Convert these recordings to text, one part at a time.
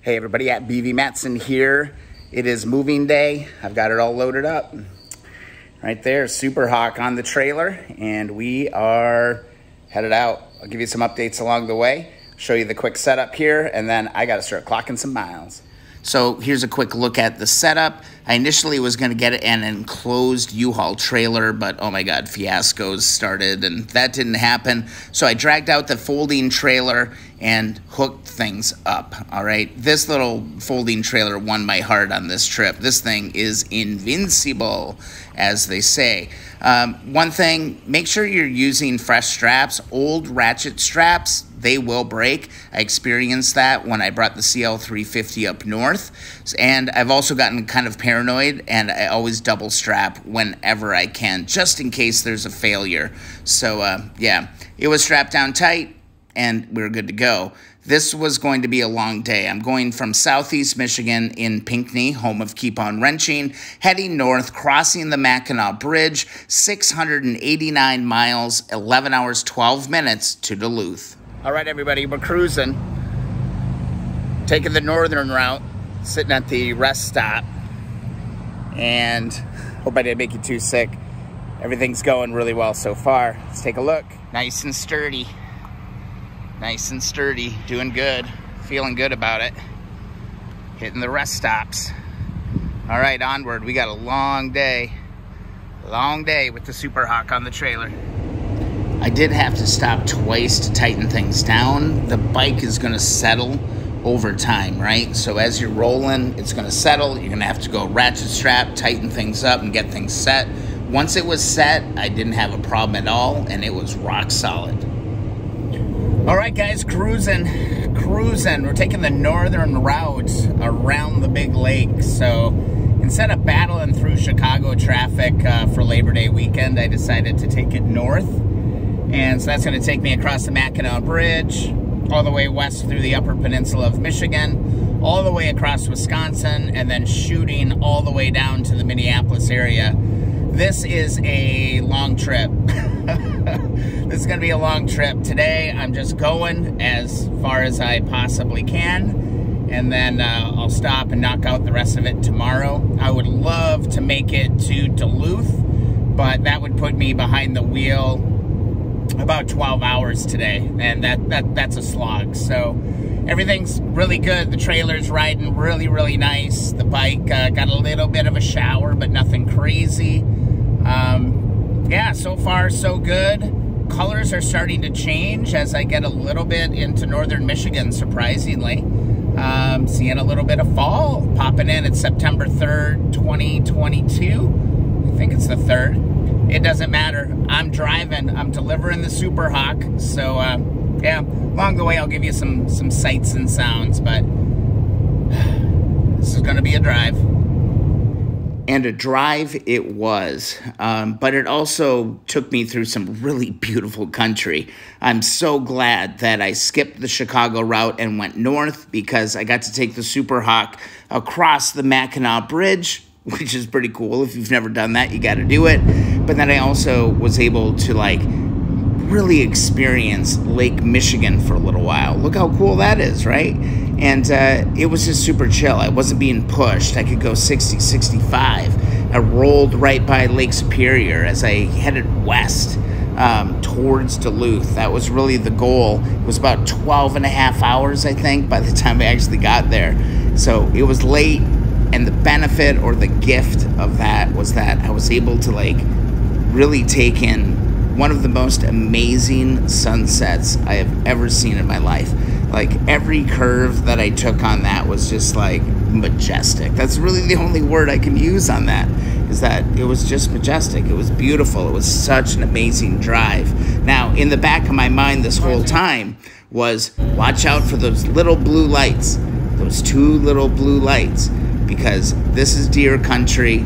Hey everybody, at BV Matson here. It is moving day. I've got it all loaded up. Right there, Super Hawk on the trailer, and we are headed out. I'll give you some updates along the way, show you the quick setup here, and then I gotta start clocking some miles. So here's a quick look at the setup. I initially was gonna get an enclosed U-Haul trailer, but oh my God, fiascos started and that didn't happen. So I dragged out the folding trailer and hooked things up, all right? This little folding trailer won my heart on this trip. This thing is invincible, as they say. One thing, make sure you're using fresh straps. Old ratchet straps, they will break. I experienced that when I brought the CL350 up north. And I've also gotten kind of paranoid, and I always double strap whenever I can, just in case there's a failure. So yeah, it was strapped down tight, and we were good to go. This was going to be a long day. I'm going from Southeast Michigan in Pinckney, home of Keep On Wrenching, heading north, crossing the Mackinac Bridge, 689 miles, 11 hours, 12 minutes to Duluth. All right, everybody, we're cruising. Taking the northern route, sitting at the rest stop. And hope I didn't make you too sick. Everything's going really well so far. Let's take a look. Nice and sturdy. Nice and sturdy, doing good, feeling good about it. Hitting the rest stops. All right, onward. We got a long day with the Super Hawk on the trailer. I did have to stop twice to tighten things down. The bike is gonna settle over time, right? So as you're rolling, it's gonna settle. You're gonna have to go ratchet strap, tighten things up, and get things set. Once it was set, I didn't have a problem at all, and it was rock solid. All right, guys, cruising. We're taking the northern route around the big lake. So instead of battling through Chicago traffic for Labor Day weekend, I decided to take it north. And so that's gonna take me across the Mackinac Bridge, all the way west through the Upper Peninsula of Michigan, all the way across Wisconsin, and then shooting all the way down to the Minneapolis area. This is a long trip. This is gonna be a long trip. Today, I'm just going as far as I possibly can, and then I'll stop and knock out the rest of it tomorrow. I would love to make it to Duluth, but that would put me behind the wheel about 12 hours today, and that's a slog. So everything's really good. The trailer's riding really nice. The bike got a little bit of a shower, but nothing crazy. Yeah, so far so good. Colors are starting to change as I get a little bit into northern Michigan, surprisingly. Seeing a little bit of fall popping in. It's September 3rd, 2022. I think it's the 3rd. It doesn't matter. I'm driving. I'm delivering the Super Hawk. So, yeah, along the way, I'll give you some sights and sounds, but this is going to be a drive. And a drive it was, but it also took me through some really beautiful country. I'm so glad that I skipped the Chicago route and went north, because I got to take the Super Hawk across the Mackinac Bridge, which is pretty cool. If you've never done that, you got to do it. But then I also was able to really experience Lake Michigan for a little while. Look how cool that is, right? And it was just super chill. I wasn't being pushed. I could go 60, 65. I rolled right by Lake Superior as I headed west towards Duluth. That was really the goal. It was about 12 and a half hours, I think, by the time I actually got there. So it was late, and the benefit or the gift of that was that I was able to really take in one of the most amazing sunsets I have ever seen in my life. Every curve that I took on that was just majestic. That's really the only word I can use on that, is that it was just majestic. It was beautiful. It was such an amazing drive. Now, in the back of my mind this whole time was, watch out for those little blue lights, those two little blue lights, because this is deer country.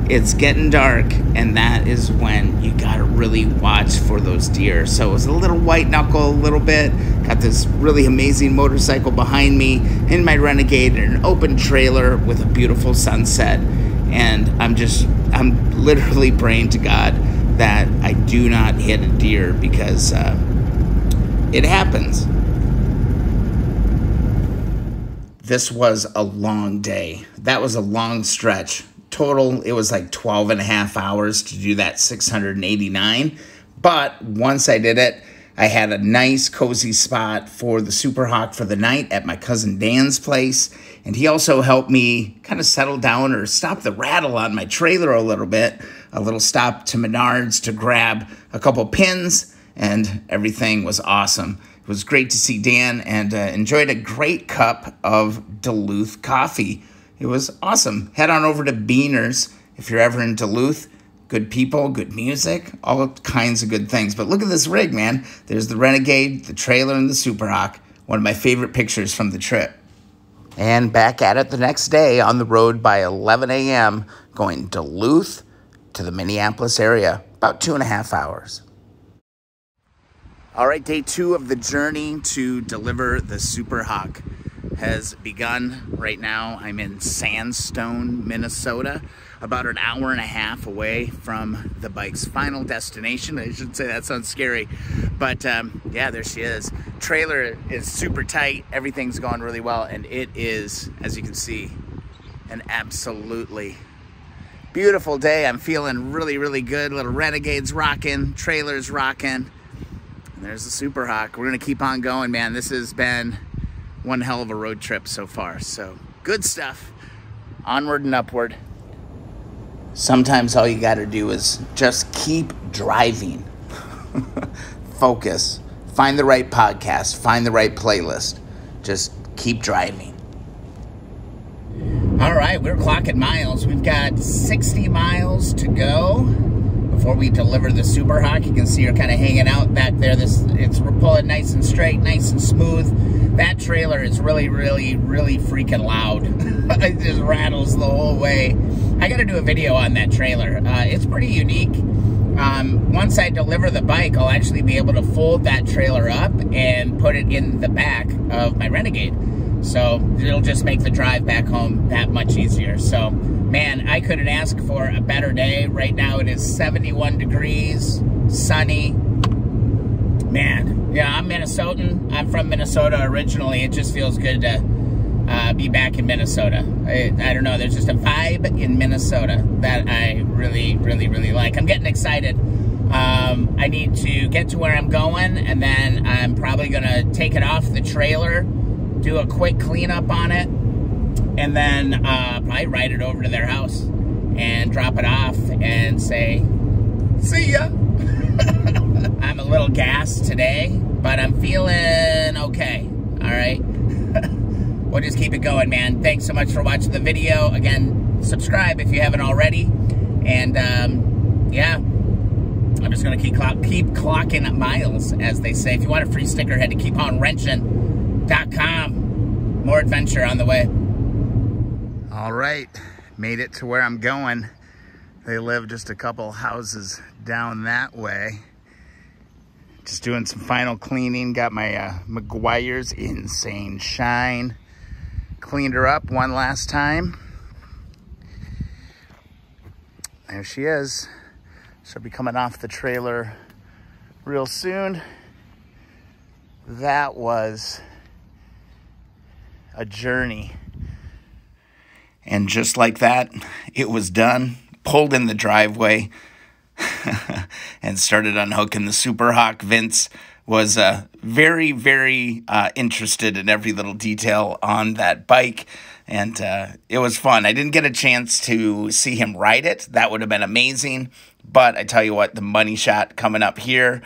It's getting dark, and that is when you gotta really watch for those deer. So it was a little white knuckle, a little bit. Got this really amazing motorcycle behind me in my Renegade in an open trailer with a beautiful sunset. And I'm literally praying to God that I do not hit a deer, because it happens. this was a long day. That was a long stretch. Total, it was like 12 and a half hours to do that 689. But once I did it, I had a nice cozy spot for the Super Hawk for the night at my cousin Dan's place. And he also helped me kind of settle down or stop the rattle on my trailer a little bit. A little stop to Menards to grab a couple pins, and everything was awesome. It was great to see Dan, and enjoyed a great cup of Duluth coffee. It was awesome. Head on over to Beaner's if you're ever in Duluth. Good people, good music, all kinds of good things. But look at this rig, man. There's the Renegade, the trailer, and the Super Hawk. One of my favorite pictures from the trip. And back at it the next day on the road by 11 a.m., going Duluth to the Minneapolis area, about 2.5 hours. All right, day 2 of the journey to deliver the Super Hawk has begun. Right now, I'm in Sandstone, Minnesota, about an hour and a half away from the bike's final destination. I should say that sounds scary, but yeah, there she is. Trailer is super tight. Everything's going really well, and it is, as you can see, an absolutely beautiful day. I'm feeling really, really good. Little Renegade's rocking, trailer's rocking, and there's the Super Hawk. We're gonna keep on going, man. This has been one hell of a road trip so far. So good stuff. Onward and upward. Sometimes all you got to do is just keep driving. Focus. Find the right podcast. Find the right playlist. Just keep driving. All right, we're clocking miles. We've got 60 miles to go before we deliver the Super Hawk. You can see her kind of hanging out back there. It's pulling nice and straight, nice and smooth. That trailer is really, really, really freaking loud. It just rattles the whole way. I got to do a video on that trailer. It's pretty unique. Once I deliver the bike, I'll actually be able to fold that trailer up and put it in the back of my Renegade. So it'll just make the drive back home that much easier. So, man, I couldn't ask for a better day. Right now it is 71 degrees, sunny. Man, yeah, I'm Minnesotan. I'm from Minnesota originally. It just feels good to be back in Minnesota. I don't know, there's just a vibe in Minnesota that I really, really, really like. I'm getting excited. I need to get to where I'm going, and then I'm probably gonna take it off the trailer, do a quick cleanup on it, and then probably ride it over to their house and drop it off and say, see ya. I'm a little gassed today, but I'm feeling okay, all right? We'll just keep it going, man. Thanks so much for watching the video. Again, subscribe if you haven't already. And yeah, I'm just gonna keep clocking miles, as they say. If you want a free sticker, head to keeponwrenching.com. More adventure on the way. All right, made it to where I'm going. They live just a couple houses down that way. Just doing some final cleaning. Got my McGuire's Insane Shine. Cleaned her up one last time. There she is. She'll be coming off the trailer real soon. That was a journey. And just like that, it was done. Pulled in the driveway and started unhooking the Super Hawk. Vince was very, very interested in every little detail on that bike, and it was fun. I didn't get a chance to see him ride it. That would have been amazing, but I tell you what, the money shot coming up here,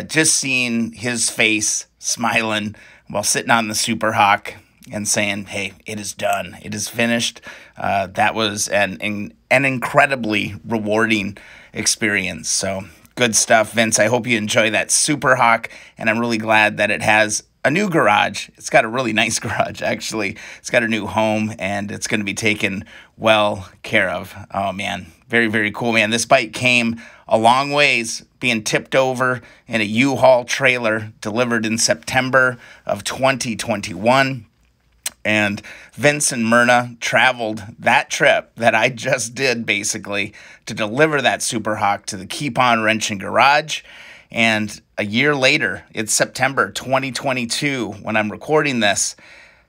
just seeing his face smiling while sitting on the Super Hawk and saying, hey, it is done, it is finished. That was an incredibly rewarding experience. So good stuff, Vince. I hope you enjoy that Super Hawk, and I'm really glad that it has a new garage. It's got a really nice garage, actually. It's got a new home, and it's going to be taken well care of. Oh, man. Very, very cool, man. This bike came a long ways, being tipped over in a U-Haul trailer, delivered in September of 2021. And Vince and Myrna traveled that trip that I just did, basically, to deliver that Super Hawk to the Keep On Wrenching garage. And a year later, it's September 2022 when I'm recording this,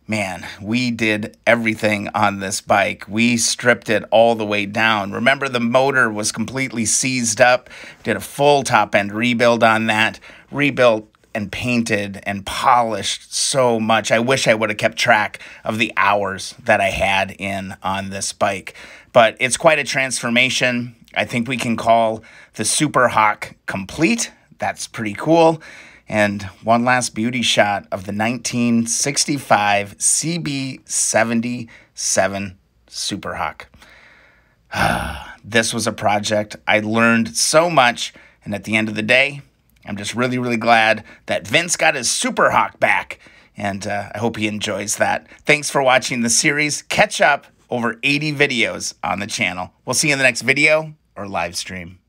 Man, we did everything on this bike. We stripped it all the way down. Remember, the motor was completely seized up. Did a full top end rebuild on that. Rebuilt and painted and polished so much. I wish I would have kept track of the hours that I had in on this bike. But it's quite a transformation. I think we can call the Super Hawk complete. That's pretty cool. And one last beauty shot of the 1965 CB77 Super Hawk. This was a project. I learned so much. And at the end of the day, I'm just really, really glad that Vince got his Super Hawk back. And I hope he enjoys that. Thanks for watching the series. Catch up over 80 videos on the channel. We'll see you in the next video or live stream.